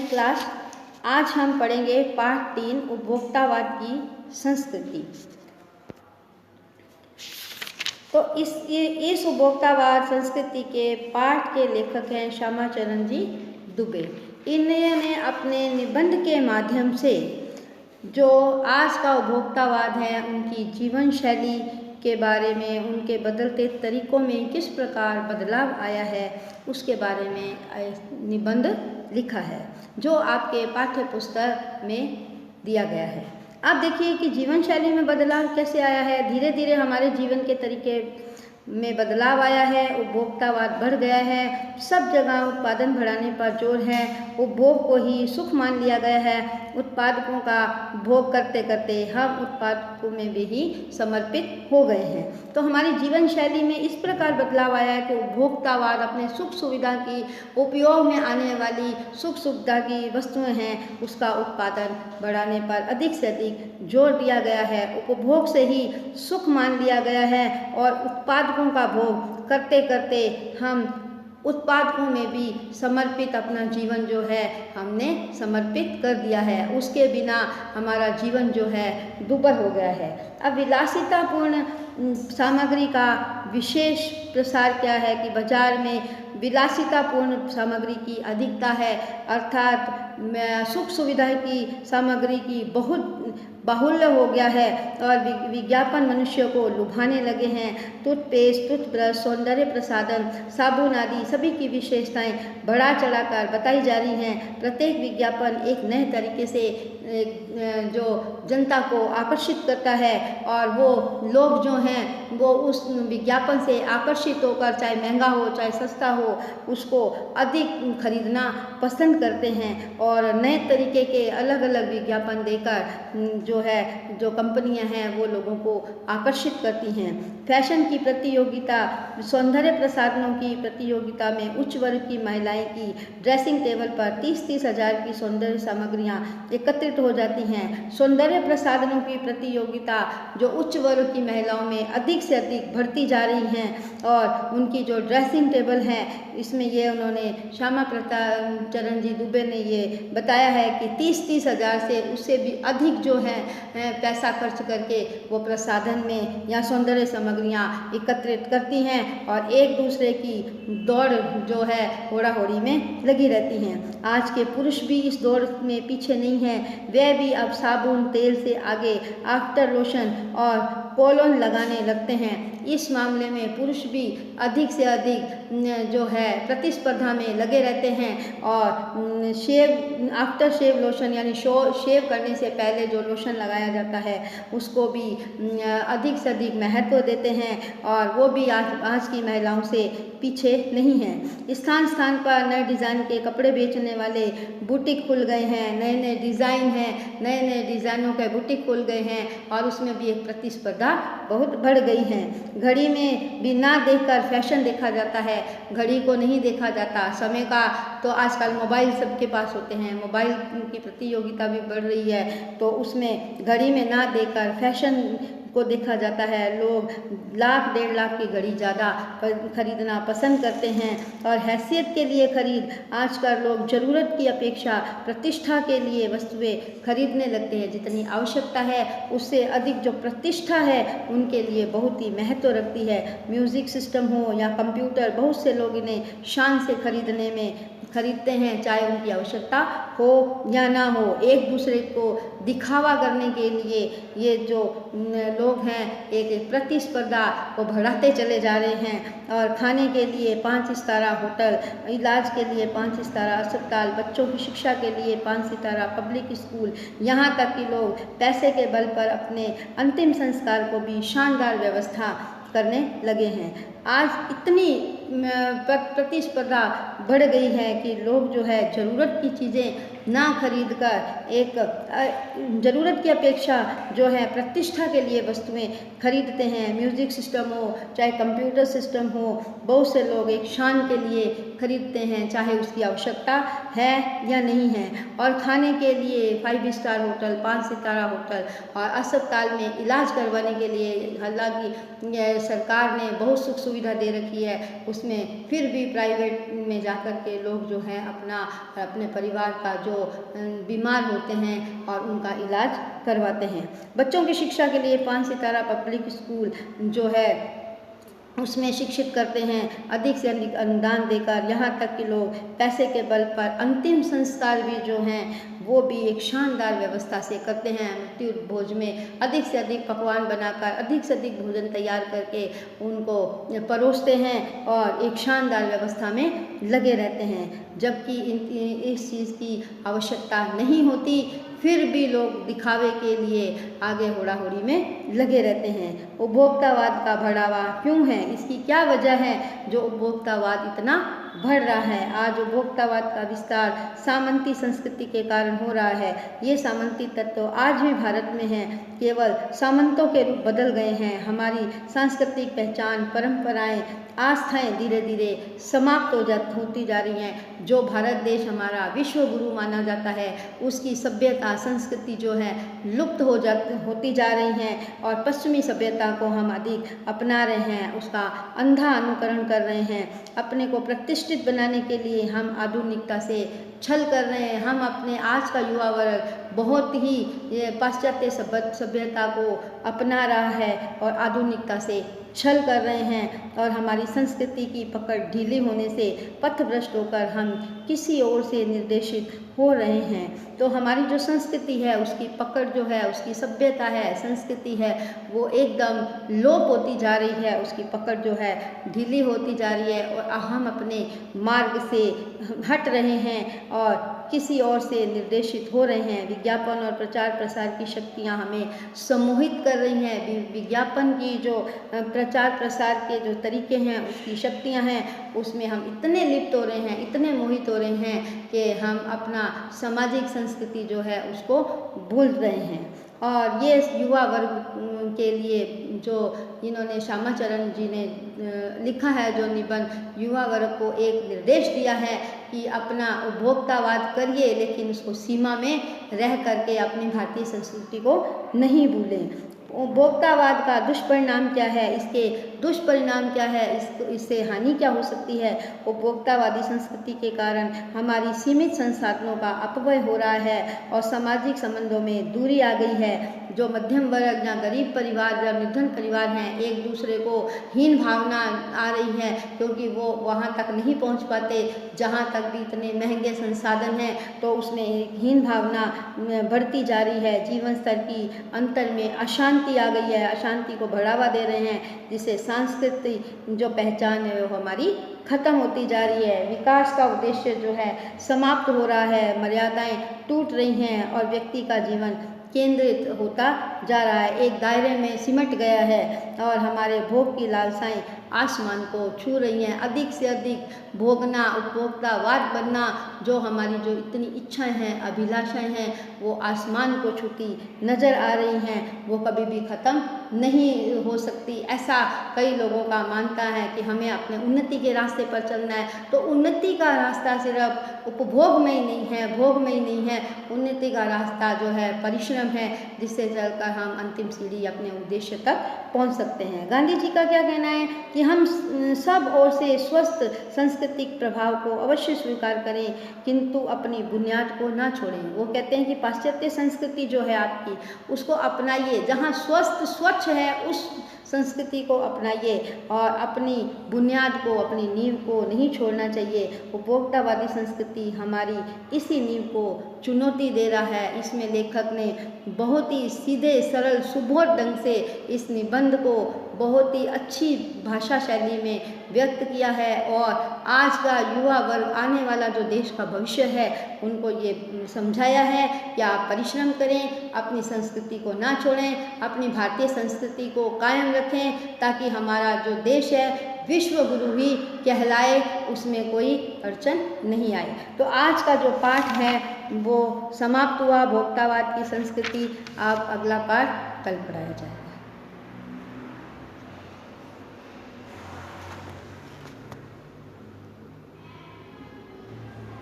Class. आज हम पढ़ेंगे पाठ 3 उपभोक्तावाद की संस्कृति। तो इस उपभोक्तावाद संस्कृति के पाठ के लेखक हैं श्यामाचरण जी दुबे। इन्होंने अपने निबंध के माध्यम से जो आज का उपभोक्तावाद है उनकी जीवन शैली के बारे में, उनके बदलते तरीकों में किस प्रकार बदलाव आया है उसके बारे में निबंध लिखा है जो आपके पाठ्य पुस्तक में दिया गया है। आप देखिए कि जीवन शैली में बदलाव कैसे आया है। धीरे धीरे हमारे जीवन के तरीके में बदलाव आया है, उपभोक्तावाद बढ़ गया है, सब जगह उत्पादन बढ़ाने पर जोर है, उपभोग को ही सुख मान लिया गया है। उत्पादकों का भोग करते करते हम उत्पादकों में भी ही समर्पित हो गए हैं। तो हमारी जीवन शैली में इस प्रकार बदलाव आया है कि उपभोक्तावाद अपने सुख सुविधा की, उपयोग में आने वाली सुख सुविधा की वस्तुएं हैं उसका उत्पादन बढ़ाने पर अधिक से अधिक जोर दिया गया है। उपभोग से ही सुख मान लिया गया है और उत्पादकों का भोग करते करते हम उत्पादकों में भी समर्पित अपना जीवन जो है हमने समर्पित कर दिया है। उसके बिना हमारा जीवन जो है दुर्भर हो गया है। अब विलासितापूर्ण सामग्री का विशेष प्रसार क्या है कि बाजार में विलासितापूर्ण सामग्री की अधिकता है, अर्थात सुख सुविधा की सामग्री की बहुत बाहुल्य हो गया है और विज्ञापन मनुष्य को लुभाने लगे हैं। टूथपेस्ट, टूथब्रश, सौंदर्य प्रसाधन, साबुन आदि सभी की विशेषताएं बढ़ा चढ़ाकर बताई जा रही हैं। प्रत्येक विज्ञापन एक नए तरीके से जो जनता को आकर्षित करता है और वो लोग जो हैं वो उस विज्ञापन से आकर्षित होकर, चाहे महंगा हो चाहे सस्ता हो, उसको अधिक खरीदना पसंद करते हैं और नए तरीके के अलग अलग विज्ञापन देकर जो कंपनियां हैं वो लोगों को आकर्षित करती हैं। फैशन की प्रतियोगिता, सौंदर्य प्रसाधनों की प्रतियोगिता में उच्च वर्ग की महिलाएं की ड्रेसिंग टेबल पर 30-30 हज़ार की सौंदर्य सामग्रियां एकत्रित हो जाती हैं। सौंदर्य प्रसाधनों की प्रतियोगिता जो उच्च वर्ग की महिलाओं में अधिक से अधिक बढ़ती जा रही हैं और उनकी जो ड्रेसिंग टेबल है इसमें ये उन्होंने श्यामाचरण जी दुबे ने ये बताया है कि 30-30 हज़ार से उससे भी अधिक जो है पैसा खर्च करके वो प्रसाधन में या सौंदर्य सामग्रियां एकत्रित करती हैं और एक दूसरे की दौड़ जो है होड़ा होड़ी में लगी रहती हैं। आज के पुरुष भी इस दौड़ में पीछे नहीं हैं। वे भी अब साबुन तेल से आगे आफ्टर लोशन और कोलोन लगाने लगते हैं। इस मामले में पुरुष भी अधिक से अधिक जो है प्रतिस्पर्धा में लगे रहते हैं और आफ्टर शेव लोशन यानी शेव करने से पहले जो लोशन लगाया जाता है उसको भी अधिक से अधिक महत्व देते हैं और वो भी आज की महिलाओं से पीछे नहीं हैं। स्थान स्थान पर नए डिज़ाइन के कपड़े बेचने वाले बुटीक खुल गए हैं, नए नए डिज़ाइन हैं, नए नए डिज़ाइनों के बुटीक खुल गए हैं और उसमें भी एक प्रतिस्पर्धा बहुत बढ़ गई है। घड़ी में भी ना देखकर फैशन देखा जाता है, घड़ी को नहीं देखा जाता। समय का तो आजकल मोबाइल सबके पास होते हैं, मोबाइल की प्रतियोगिता भी बढ़ रही है तो उसमें घड़ी में ना देखकर फैशन को देखा जाता है। लोग 1,00,000-1.5 लाख की घड़ी ज़्यादा खरीदना पसंद करते हैं और हैसियत के लिए खरीद आजकल लोग ज़रूरत की अपेक्षा प्रतिष्ठा के लिए वस्तुएं खरीदने लगते हैं। जितनी आवश्यकता है उससे अधिक जो प्रतिष्ठा है उनके लिए बहुत ही महत्व रखती है। म्यूज़िक सिस्टम हो या कंप्यूटर, बहुत से लोग इन्हें शान से खरीदते हैं, चाहे उनकी आवश्यकता हो या ना हो। एक दूसरे को दिखावा करने के लिए ये जो लोग हैं एक प्रतिस्पर्धा को बढ़ाते चले जा रहे हैं और खाने के लिए 5 सितारा होटल, इलाज के लिए 5 सितारा अस्पताल, बच्चों की शिक्षा के लिए 5 सितारा पब्लिक स्कूल, यहाँ तक कि लोग पैसे के बल पर अपने अंतिम संस्कार को भी शानदार व्यवस्था करने लगे हैं। आज इतनी प्रतिस्पर्धा बढ़ गई है कि लोग जो है ज़रूरत की चीज़ें ना खरीद कर एक ज़रूरत की अपेक्षा जो है प्रतिष्ठा के लिए वस्तुएं खरीदते हैं। म्यूज़िक सिस्टम हो चाहे कंप्यूटर सिस्टम हो, बहुत से लोग एक शान के लिए खरीदते हैं, चाहे उसकी आवश्यकता है या नहीं है। और खाने के लिए 5 स्टार होटल, 5 सितारा होटल और अस्पताल में इलाज करवाने के लिए हालांकि सरकार ने बहुत सुख सुविधा दे रखी है, उसमें फिर भी प्राइवेट में जाकर के लोग जो है अपने परिवार का जो बीमार होते हैं और उनका इलाज करवाते हैं। बच्चों की शिक्षा के लिए 5 सितारा पब्लिक स्कूल जो है उसमें शिक्षित करते हैं, अधिक से अधिक अनुदान देकर, यहाँ तक कि लोग पैसे के बल पर अंतिम संस्कार भी जो हैं वो भी एक शानदार व्यवस्था से करते हैं। मृत्यु भोज में अधिक से अधिक पकवान बनाकर, अधिक से अधिक भोजन तैयार करके उनको परोसते हैं और एक शानदार व्यवस्था में लगे रहते हैं। जबकि इस चीज़ की आवश्यकता नहीं होती, फिर भी लोग दिखावे के लिए आगे होड़ा-होड़ी में लगे रहते हैं। उपभोक्तावाद का बढ़ावा क्यों है, इसकी क्या वजह है जो उपभोक्तावाद इतना बढ़ रहा है? आज उपभोक्तावाद का विस्तार सामंती संस्कृति के कारण हो रहा है। ये सामंती तत्व आज भी भारत में हैं, केवल सामंतों के रूप बदल गए हैं। हमारी सांस्कृतिक पहचान, परंपराएं, आस्थाएं धीरे धीरे समाप्त होती जा रही हैं। जो भारत देश हमारा विश्व गुरु माना जाता है, उसकी सभ्यता, संस्कृति जो है लुप्त होती जा रही हैं और पश्चिमी सभ्यता को हम अधिक अपना रहे हैं, उसका अंधा अनुकरण कर रहे हैं। अपने को प्रतिष्ठित बनाने के लिए हम आधुनिकता से छल कर रहे हैं। हम अपने आज का युवा वर्ग बहुत ही पाश्चात्य सभ्यता को अपना रहा है और आधुनिकता से छल कर रहे हैं और हमारी संस्कृति की पकड़ ढीली होने से पथभ्रष्ट होकर हम किसी और से निर्देशित हो रहे हैं। तो हमारी जो संस्कृति है, उसकी पकड़ जो है, उसकी सभ्यता है, संस्कृति है, वो एकदम लोप होती जा रही है, उसकी पकड़ जो है ढीली होती जा रही है और हम अपने मार्ग से हट रहे हैं और किसी और से निर्देशित हो रहे हैं। विज्ञापन और प्रचार प्रसार की शक्तियाँ हमें सम्मोहित कर रही हैं। विज्ञापन की जो प्रचार प्रसार के जो तरीके हैं, उसकी शक्तियाँ हैं, उसमें हम इतने लिप्त हो रहे हैं, इतने मोहित हो रहे हैं कि हम अपना सामाजिक संस्कृति जो है उसको भूल रहे हैं। और ये युवा वर्ग के लिए जो इन्होंने श्यामाचरण जी ने लिखा है, जो निबंध, युवा वर्ग को एक निर्देश दिया है कि अपना उपभोक्तावाद करिए, लेकिन उसको सीमा में रह करके अपनी भारतीय संस्कृति को नहीं भूलें। उपभोक्तावाद का दुष्परिणाम क्या है, इसके दुष्परिणाम क्या है, इससे हानि क्या हो सकती है? उपभोक्तावादी संस्कृति के कारण हमारी सीमित संसाधनों का अपव्यय हो रहा है और सामाजिक संबंधों में दूरी आ गई है। जो मध्यम वर्ग या गरीब परिवार या निर्धन परिवार हैं, एक दूसरे को हीन भावना आ रही है, क्योंकि वो वहाँ तक नहीं पहुँच पाते जहाँ तक भी इतने महंगे संसाधन हैं, तो उसमें एक हीन भावना बढ़ती जा रही है। जीवन स्तर की अंतर में अशांति आ गई है, अशांति को बढ़ावा दे रहे हैं, जिससे सांस्कृतिक जो पहचान है वो हमारी खत्म होती जा रही है। विकास का उद्देश्य जो है समाप्त हो रहा है, मर्यादाएं टूट रही हैं और व्यक्ति का जीवन केंद्रित होता जा रहा है, एक दायरे में सिमट गया है और हमारे भोग की लालसाएं आसमान को छू रही हैं। अधिक से अधिक भोगना, उपभोक्तावाद बनना, जो हमारी जो इतनी इच्छाएं हैं, अभिलाषाएं हैं, वो आसमान को छूती नज़र आ रही हैं, वो कभी भी ख़त्म नहीं हो सकती। ऐसा कई लोगों का मानता है कि हमें अपने उन्नति के रास्ते पर चलना है, तो उन्नति का रास्ता सिर्फ उपभोग में ही नहीं है, भोग में ही नहीं है। उन्नति का रास्ता जो है परिश्रम है, जिससे चलकर हम अंतिम सीढ़ी अपने उद्देश्य तक पहुंच सकते हैं। गांधी जी का क्या कहना है कि हम सब ओर से स्वस्थ सांस्कृतिक प्रभाव को अवश्य स्वीकार करें, किंतु अपनी बुनियाद को ना छोड़ें। वो कहते हैं कि पाश्चात्य संस्कृति जो है आपकी, उसको अपनाइए, जहाँ स्वस्थ स्वच्छ है उस संस्कृति को अपनाइए और अपनी बुनियाद को, अपनी नींव को नहीं छोड़ना चाहिए। उपभोक्तावादी संस्कृति हमारी इसी नींव को चुनौती दे रहा है। इसमें लेखक ने बहुत ही सीधे, सरल, सुबोध ढंग से इस निबंध को बहुत ही अच्छी भाषा शैली में व्यक्त किया है और आज का युवा वर्ग, आने वाला जो देश का भविष्य है, उनको ये समझाया है कि आप परिश्रम करें, अपनी संस्कृति को ना छोड़ें, अपनी भारतीय संस्कृति को कायम रखें, ताकि हमारा जो देश है विश्व गुरु ही कहलाए, उसमें कोई अड़चन नहीं आए। तो आज का जो पाठ है वो समाप्त हुआ, भोक्तावाद की संस्कृति। आप अगला पाठ कल पढ़ाया जाए।